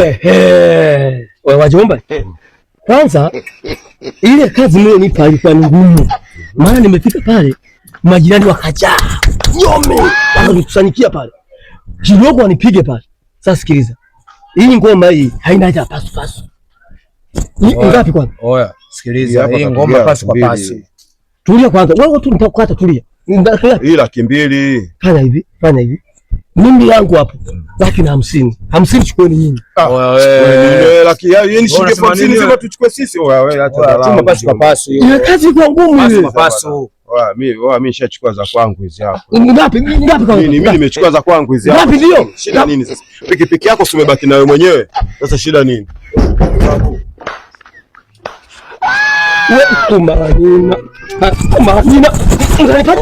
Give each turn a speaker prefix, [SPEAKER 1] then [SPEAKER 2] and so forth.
[SPEAKER 1] Wewe wajomba. Kwanza ile kazi mimi nipa ilikuwa ngumu. Maana nimefika pale majirani wakajaa. Nyome wanakusanikia pale. Kidogo wanipige pale. Sasa sikiliza. Hii ngoma hii haina haja pasu pasu. Ni ngapi kwanza?
[SPEAKER 2] Oya, sikiliza. Hii ngoma pasu kwa pasu.
[SPEAKER 1] Tulia kwanza. Wewe tu nitakukata tulia.
[SPEAKER 3] Hii 200,000.
[SPEAKER 1] Fanya hivi. Mimi yangu hapo 150. 50 chukueni nyinyi.
[SPEAKER 3] Wewe laki yeye ni shilingi 50 sema tuchukue sisi. Wewe acha
[SPEAKER 2] dalala. Pasu kwa pasu hiyo.
[SPEAKER 1] Ile kazi kwa ngumu ile.
[SPEAKER 3] Pasu kwa pasu. Mimi nishachukua za kwangu hizi hapo.
[SPEAKER 1] Ngapi kwanza?
[SPEAKER 3] Mimi nimechukua za kwangu hizi hapo.
[SPEAKER 1] Ngapi ndio?
[SPEAKER 3] Shida nini sasa? Pikipiki yako umebaki nayo mwenyewe. Sasa shida nini?
[SPEAKER 1] Wewe kumarina. Unanipata?